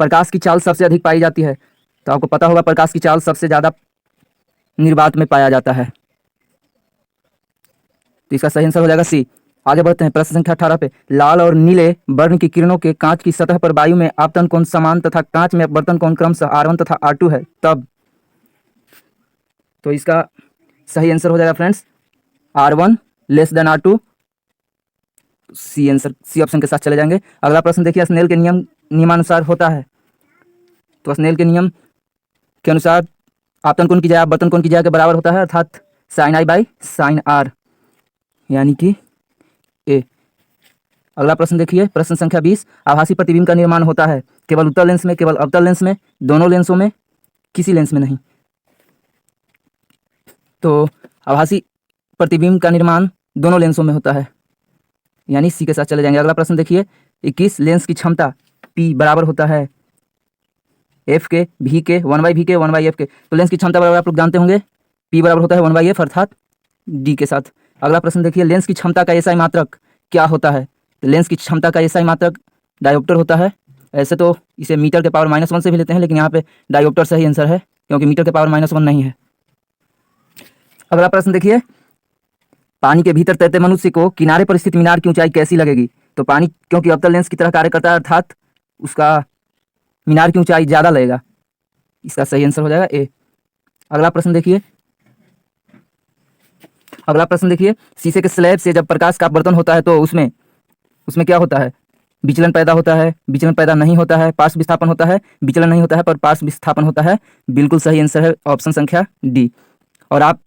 प्रकाश की चाल सबसे अधिक पाई जाती है? तो आपको पता होगा प्रकाश की चाल सबसे ज़्यादा निर्वात में पाया जाता है, तो इसका सही आंसर हो जाएगा सी। आगे बढ़ते हैं प्रश्न संख्या 18 पे। लाल और नीले वर्ण की किरणों के कांच की सतह पर वायु में आपतन कोण समान तथा कांच में अपवर्तन कोण क्रमशः R1 तथा R2 है, तब। तो इसका सही आंसर हो जाएगा friends R1 less than R2। C answer, C option के साथ चले जाएंगे। अगला प्रश्न देखिए, स्नेल के नियमानुसार होता है। तो स्नेल के नियम के अनुसार आपतन कोण की जगह अपवर्तन कोण की जगह के बराबर होता है, अर्थात sine i by sine r, यानी कि ए। अगला प्रश्न देखिए, प्रश्न संख्या 20। आभासी प्रतिबिंब का निर्माण होता है केवल उत्तल लेंस में, केवल अवतल लेंस में, दोनों लेंसों में, किसी लेंस में नहीं। तो आभासी प्रतिबिंब का निर्माण दोनों लेंसों में होता है, यानी सी के साथ चले जाएंगे। अगला प्रश्न देखिए, 21। लेंस की क्षमता P बराबर होता है एफ के, भी के, 1/v के, 1/f के। तो लेंस की क्षमता बराबर आप लोग जानते होंगे, P बराबर होता है 1/f अर्थात D के साथ। अगला प्रश्न देखिए, लेंस की क्षमता का एसआई मात्रक क्या होता है? तो लेंस की क्षमता का एसआई मात्रक डायोप्टर होता है। ऐसे तो इसे मीटर के पावर -1 से भी लेते हैं, लेकिन यहाँ पे डायोप्टर सही आंसर है, क्योंकि मीटर के पावर -1 नहीं है। अगला प्रश्न देखिए, पानी के भीतर तैरते मनुष्य को किनारे पर स्थित मीनार की ऊंचाई कैसी लगेगी? तो पानी क्योंकि अवतल लेंस की तरह कार्य करता है, अर्थात उसका मीनार की ऊंचाई ज़्यादा लगेगा। इसका सही आंसर हो जाएगा ए। अगला प्रश्न देखिए, शीशे के स्लैब से जब प्रकाश का अपवर्तन होता है तो उसमें क्या होता है? विचलन पैदा होता है, विचलन पैदा नहीं होता है, पार्श्व विस्थापन होता है, विचलन नहीं होता है पर पार्श्व विस्थापन होता है। बिल्कुल सही आंसर है ऑप्शन संख्या डी। और आप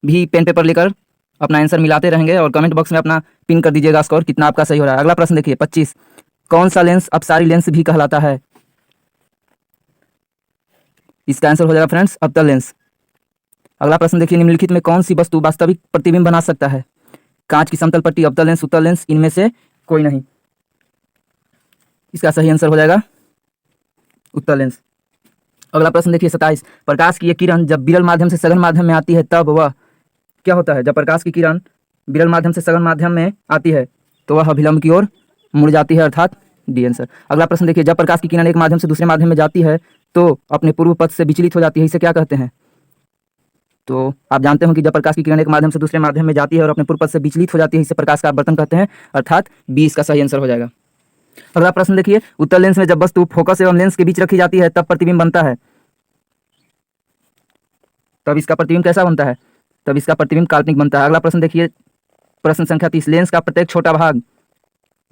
भी पेन पेपर लेकर अपना आंसर मिलाते रहेंगे और कमेंट बॉक्स में अपना पिन कर दीजिएगा स्कोर कितना आपका सही हो रहा है। अगला प्रश्न देखिए, 25। कौन सा लेंस अपसारी लेंस भी कहलाता है? इसका आंसर हो जाएगा फ्रेंड्स अवतल लेंस। अगला प्रश्न देखिए, निम्नलिखित में कौन सी वस्तु वास्तविक प्रतिबिंब बना सकता है? कांच की समतल पट्टी, अवतल लेंस, उत्तल लेंस, इनमें से कोई नहीं। इसका सही आंसर हो जाएगा उत्तल लेंस। अगला प्रश्न देखिए, 27। प्रकाश की एक किरण जब विरल माध्यम से सघन माध्यम में आती है तब वह क्या होता है? जब प्रकाश की किरण विरल माध्यम से सघन माध्यम में आती है तो वह अभिलंब की ओर मुड़ जाती है, अर्थात डी आंसर। अगला प्रश्न देखिए, जब प्रकाश की किरण एक माध्यम से दूसरे माध्यम में जाती है तो अपने पूर्व पथ से विचलित हो जाती है, इसे क्या कहते हैं? तो आप जानते हो कि जब प्रकाश की किरण एक माध्यम से दूसरे माध्यम में जाती है और अपने पूर्व पथ से विचलित हो जाती है, इसे प्रकाश का अपवर्तन कहते हैं, अर्थात बी इसका सही आंसर हो जाएगा। अगला प्रश्न देखिए, उत्तल लेंस में जब वस्तु फोकस एवं लेंस के बीच रखी जाती है तब प्रतिबिंब बनता है, तब इसका प्रतिबिंब कैसा बनता है? तब इसका प्रतिबिंब काल्पनिक बनता है। अगला प्रश्न देखिए, प्रश्न संख्या 30। लेंस का प्रत्येक छोटा भाग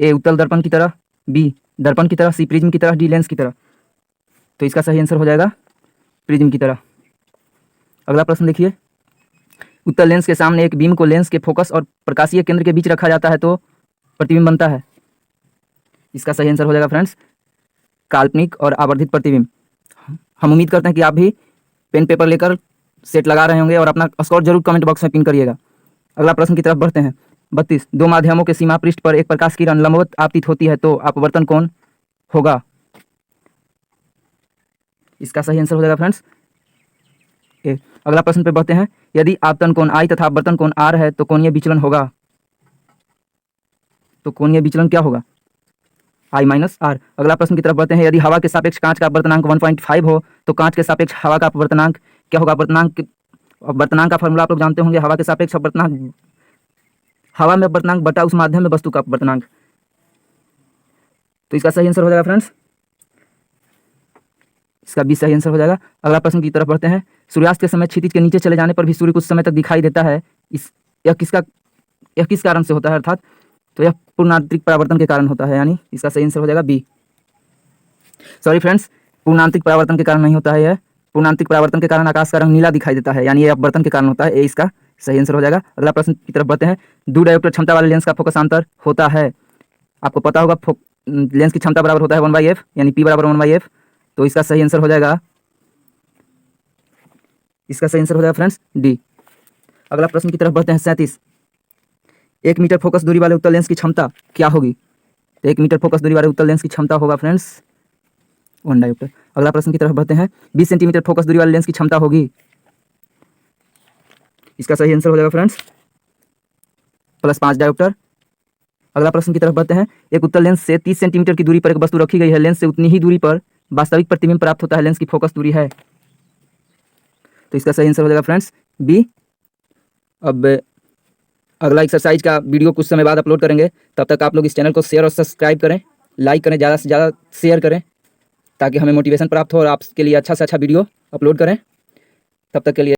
ए उत्तल दर्पण की तरह, बी दर्पण की तरह, सी प्रिज्म की तरह, डी लेंस की तरह। तो इसका सही आंसर हो जाएगा प्रिज्म की तरह। अगला प्रश्न देखिए, उत्तल लेंस के सामने एक बीम को लेंस के फोकस और प्रकाशीय केंद्र के बीच रखा जाता है तो प्रतिबिंब बनता है। इसका सही आंसर हो जाएगा फ्रेंड्स काल्पनिक और आवर्धित प्रतिबिंब। हम उम्मीद करते हैं कि आप भी पेन पेपर लेकर सेट लगा रहे होंगे और अपना स्कोर जरूर कमेंट बॉक्स में पिन करिएगा। अगला प्रश्न की तरफ बढ़ते हैं। 32। दो माध्यमों के सीमा पृष्ठ पर एक प्रकाश किरण लंबवत आपतित होती है तो अपवर्तन कौन होगा? इसका सही आंसर हो जाएगा फ्रेंड्स ए। अगला प्रश्न पे बढ़ते हैं। यदि आपतन कोण आई तथा अपवर्तन कोण आर है तो कोणीय विचलन होगा, तो कोणीय विचलन क्या होगा? I-R। अगला प्रश्न की तरफ बढ़ते हैं। यदि हवा के सापेक्ष कांच का अपवर्तनांक 1.5 हो तो कांच के सापेक्ष हवा का अपवर्तनांक क्या होगा? अपवर्तनांक का फॉर्मूला आप लोग जानते होंगे, हवा के सापेक्ष अपवर्तनांक, हवा में अपवर्तनांक बटा उस माध्यम में वस्तु का अपवर्तनांक। तो इसका सही आंसर हो जाएगा फ्रेंड्स, इसका भी सही आंसर हो जाएगा। अगला प्रश्न की तरफ बढ़ते हैं। सूर्यास्त के समय क्षितिज के नीचे चले जाने पर भी सूर्य कुछ समय तक दिखाई देता है, यह किस कारण से होता है? अर्थात तो यह पूर्णांतरिक परावर्तन के कारण होता है, यानी इसका सही आंसर हो जाएगा बी। सॉरी फ्रेंड्स, पूर्णांतरिक परावर्तन के कारण नहीं होता है यह। पूर्णांतरिक परावर्तन के कारण आकाश का रंग नीला दिखाई देता है, यानी यह अपवर्तन के कारण होता है, ये इसका सही आंसर हो जाएगा। अगला प्रश्न की तरफ बढ़ते हैं। द्विडायोप्टर क्षमता वाले लेंस का फोकसांतर होता है, आपको पता होगा लेंस की क्षमता बराबर होता है 1/f, यानी P बराबर 1/f। तो इसका सही आंसर हो जाएगा, इसका सही आंसर हो जाएगा फ्रेंड्स डी। अगला प्रश्न की तरफ बढ़ते हैं। 37। 1 मीटर फोकस दूरी वाले उत्तल लेंस की क्षमता क्या होगी? तो 1 मीटर फोकस दूरी वाले उत्तल लेंस की क्षमता होगा फ्रेंड्स 1 डायोप्टर। अगला प्रश्न की तरफ बढ़ते हैं। 20 सेंटीमीटर फोकस दूरी वाले लेंस की क्षमता होगी, इसका सही आंसर हो जाएगा फ्रेंड्स +5 डायोप्टर। अगला प्रश्न की तरफ बढ़ते हैं। एक उत्तल लेंस से 30 सेंटीमीटर की दूरी पर एक वस्तु रखी गई है। लेंस से उतनी ही दूरी पर वास्तविक प्रतिबिंब प्राप्त होता है। लेंस की फोकस दूरी है। तो इसका सही आंसर हो जाएगा फ्रेंड्स बी। अब अगला एक्सरसाइज का वीडियो कुछ समय बाद अपलोड करेंगे। तब तक आप लोग इस चैनल को शेयर और सब्सक्राइब करें, लाइक करें, ज़्यादा से ज़्यादा शेयर करें, ताकि हमें मोटिवेशन प्राप्त हो और आपके लिए अच्छा से अच्छा वीडियो अपलोड करें। तब तक के लिए